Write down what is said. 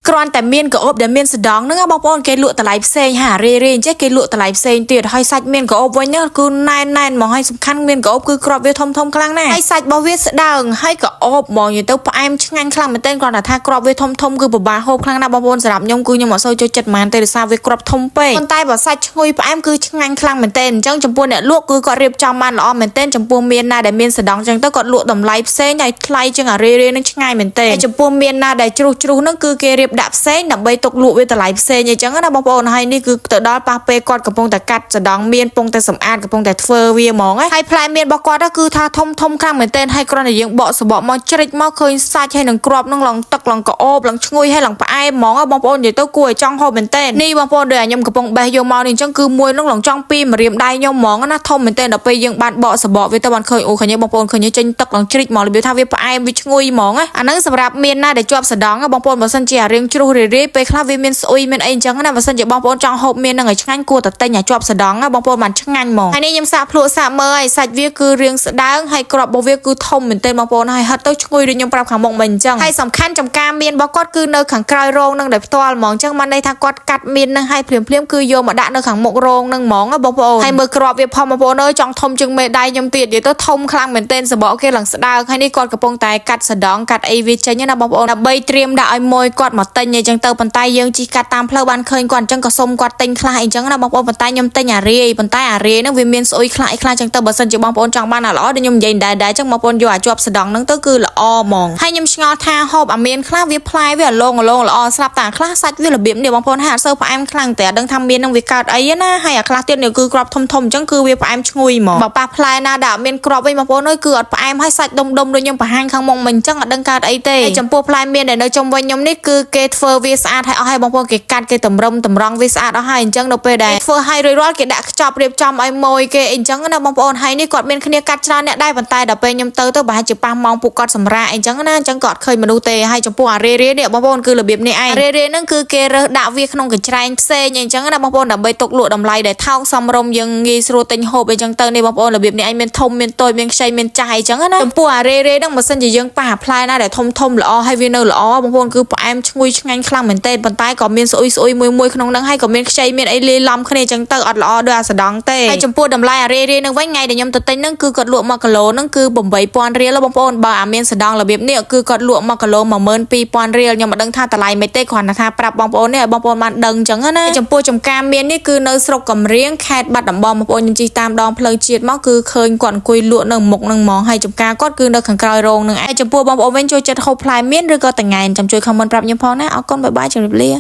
គ្រាន់តែមានក្អូបដែលមានសណ្ដងហ្នឹងបងប្អូនគេលក់តម្លៃផ្សេងហារេចេះគេលក់តម្លៃផ្សេងទៀតហើយសាច់មានក្អូបវិញហ្នឹងគឺណែនមកហើយសំខាន់មានក្អូបគឺក្របវាធំខ្លាំងណាស់ហើយសាច់របស់វាស្ដើងហើយក្អូបមកនិយាយទៅផ្អែមឆ្ងាញ់ខ្លាំងមែនទែនគ្រាន់តែថាក្របវាធំគឺពិបាកហូបខ្លាំងណាស់បងប្អូនសម្រាប់ខ្ញុំគឺខ្ញុំអត់សូវចូលចិត្តហ្មងទេដោយសារវាក្របធំពេកប៉ុន្តែបើសាច់ឈ្ងុយផ្អែមគឺឆ្ងាញ់ខ្លាំងមែនទែនអញ្ចឹងចំពោះអ្នកលក់គឺគាត់រៀបចំបានល្អមែនទែនចំពោះមានណាដែលមានសណ្ដងអញ្ចឹងទៅគាត់លក់តម្លៃផ្សេងហើយថ្លៃជាងអារេនឹងឆ្ងាយមែនទែនចំពោះមានណាដែលជ្រុះហ្នឹងគឺគេរៀបដាក់ផ្សេងដើម្បីទុកលក់វាតម្លៃផ្សេងអញ្ចឹងណាបងប្អូនហើយនេះគឺទៅដល់ប៉ះពេលគាត់កំពុងតែកាត់សណ្ដងមានកំពុងតែសម្អាតកំពុងតែធ្វើវាហ្មងហើយផ្លែមានរបស់គាត់គឺថាធំខ្លាំងមែនទែនហើយគ្រាន់តែយើងបកសបកមកជ្រិចមកឃើញសាច់ហើយនឹងក្របនឹងឡងទឹកឡងក្អូបឡងឈ្ងុយហើយឡងផ្អែមហ្មងបងប្អូននិយាយទៅគួរឲ្យចង់ហូបមែនទែននេះបងប្អូនដូចខ្ញុំកំពុងបេះយកមកនេះអញ្ចឹងគឺមួយនឹងឡងចង់ពីម្រាមដៃខ្ញុំហ្មងណាធំមែនទែនដល់ពេលយើងបានបកសបកវាទៅបានឃើញអូឃើញបងប្អូនឃើញចេញទឹកឡងជ្រិចមករបៀបថាវាផ្អែមវាឈ្ងុយហ្មងអាហ្នឹងសម្រាប់មានណាដែលជាប់សណ្ដងបងប្អូនបើសិនជារៀងជ្រុះរាយពេលខ្លះវាមានស្អុយមានអីអញ្ចឹងណាបើសិនជាបងប្អូនចង់ហូបមាននឹងឲ្យឆ្ងាញ់គួរតែទិញឲ្យជាប់សណ្ដងបងប្អូនបានឆ្ងាញ់ហ្មងហើយនេះខ្ញុំសាកភ្លក់សាកមើលហើយសាច់វាគឺរាងស្ដើងហើយក្របរបស់វាគឺធំមែនទែនបងប្អូនហើយហិតទៅឈ្ងុយដូចខ្ញុំប្រាប់ខាងមុខមិនអញ្ចឹងហើយសំខាន់ចំការមានរបស់គាត់គឺនៅខាងក្រោយរោងនឹងដែលផ្ទាល់ហ្មងអញ្ចឹងបានន័យថាគាត់កាត់មាននឹងឲ្យភ្លាមគឺយកមកដាក់នៅខាងមុខរោងនឹងហ្មងបងប្អូនហើយមើលក្របវាផងបងប្អូនអើយចង់ធំជាងមេដៃខ្ញុំទៀតនិយាយទៅធំខ្លាំងមែនទែនសបកគេឡើងស្ដើងហើយនេះគាត់កំពុងតែកាត់សណ្ដងកាត់អីវាចេញណាបងប្អូនដើម្បីត្រៀមដាក់ឲ្យមួយគាត់មកទិញអីចឹងទៅប៉ុន្តែយើងជិះកាត់តាមផ្លូវបានឃើញគាត់អញ្ចឹងក៏សុំគាត់ទិញខ្លះអីចឹងណាបងប្អូនប៉ុន្តែខ្ញុំទិញអារាយប៉ុន្តែអារាយហ្នឹងវាមានស្អុយខ្លះចឹងទៅបើសិនជាបងប្អូនចង់បានអាល្អដូចខ្ញុំនិយាយដែរចឹងបងប្អូនយកអាជាប់សណ្ដងហ្នឹងទៅគឺល្អហ្មងហើយខ្ញុំឆ្ងល់ថាហូបអាមានខ្លះវាផ្លែវាឡងល្អស្រាប់តែអាខ្លះសាច់វារបៀបនេះបងប្អូនហាក់សូវផ្អែមខ្លាំងតែអត់ដឹងថាមាននឹងវាកើតអីណាហើយអាខ្លះទៀតនេះគឺក្របធំអញ្ចឹងគឺវាផ្អែមឈ្ងុយហ្មងបើប៉ះផ្លែណាដែលអត់មានក្របវិញបងប្អូនអើយគឺអត់ផ្អែមហើយសាច់ដុំដូចខ្ញុំបង្ហាញខាងមុខមិនអញ្ចឹងអត់ដឹងកើតអីទេហើយចំពោះផ្លែមានដែលនៅជុំវិញខ្ញុំនេះគឺគេធ្វើវាស្អាតហើយអស់ហើយបងប្អូនគេកាត់គេតម្រង់វាស្អាតអស់ហើយអញ្ចឹងដល់ពេលដែលធ្វើឲ្យរួចរាល់គេដាក់ខ្ចប់រៀបចំឲ្យម៉ួយគេអីចឹងណាបងប្អូនហើយនេះគាត់មានគ្នាកាត់ច្រើនអ្នកដែរប៉ុន្តែដល់ពេលខ្ញុំទៅប្រហែលជាប៉ះម៉ោងពួកគាត់សម្រាកអីចឹងណាអញ្ចឹងគាត់ឃើញមនុស្សទេហើយចំពោះអារេនេះបងប្អូនគឺរបៀបនេះឯងអារេហ្នឹងគឺគេរើសដាក់វាក្នុងកញ្ច្រែងផ្សេងអីចឹងណាបងប្អូនដើម្បីទុកលក់តម្លៃដែលថោកសមរម្យយើងងាយស្រួលទិញហូបអីចឹងទៅនេះបងប្អូនរបៀបនេះឯងមានធំមានតូចមានខ្ចីមានចាស់អីចឹងណាចំពោះអារេហ្នឹងបើសិនជាយើងប៉ះផ្លែណាដែលធំល្អហើយវានៅល្អបងប្អូនគឺផ្អែមឈ្ងុយឆ្ងាញ់ខ្លាំងមែនទែនប៉ុន្តែក៏មានស្អុយមួយក្នុងហ្នឹងហើយក៏មានខ្ចីមានអីលាយឡំគ្នាចឹងទៅអត់ល្អដូចអាសណ្ដងទេហើយចំពោះតម្លៃអារេហ្នឹងវិញថ្ងៃដែលខ្ញុំទៅទិញហ្នឹងគឺគាត់លក់1គីឡូហ្នឹងគឺ8000រៀលបងប្អូនបើអាមានសណ្ដងរបៀបនេះគឺគាត់លក់1គីឡូ12000រៀលខ្ញុំមិនដឹងថាតម្លៃមិនទេគ្រាន់តែថាប្រាប់បងប្អូននេះឲ្យបងប្អូនបានដឹងចឹងណាចំពោះចំការមាននេះគឺនៅស្រុកកំរៀងខេត្តបាត់ដំបងបងប្អូនខ្ញុំជិះតាមដងផ្លូវជាតិមកគឺឃើញគាត់អង្គុយលក់នៅមុខហ្នឹងហ្មងហើយចំការគាត់គឺនៅខាងក្រោយរោងហ្នឹងឯងចំពោះបងប្អូនវិញចូលចិត្តហូបផ្លែមានឬក៏តង្កែនចាំជួយខមមិនប្រាប់ខ្ញុំផងណាអរគុណបាយបាយជម្រាបលា